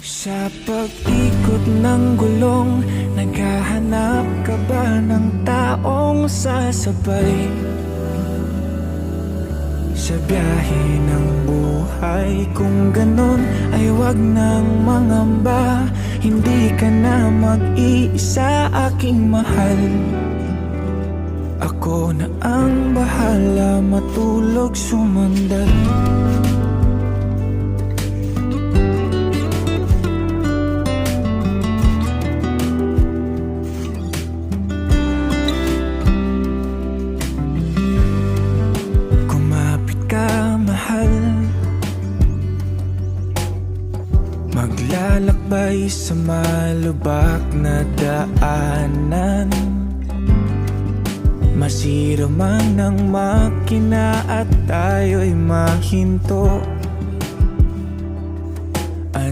Sa pag-ikot ng gulong, naghahanap ka ba ng taong sasabay? Sa biyahe ng buhay, kung ganon ay wag nang mangamba. Hindi ka na mag-iisa, aking mahal. Ako na ang bahala, matulog sumandal. Maglalakbay sa malubak na daanan, masira man ang makina at tayo'y mahinto.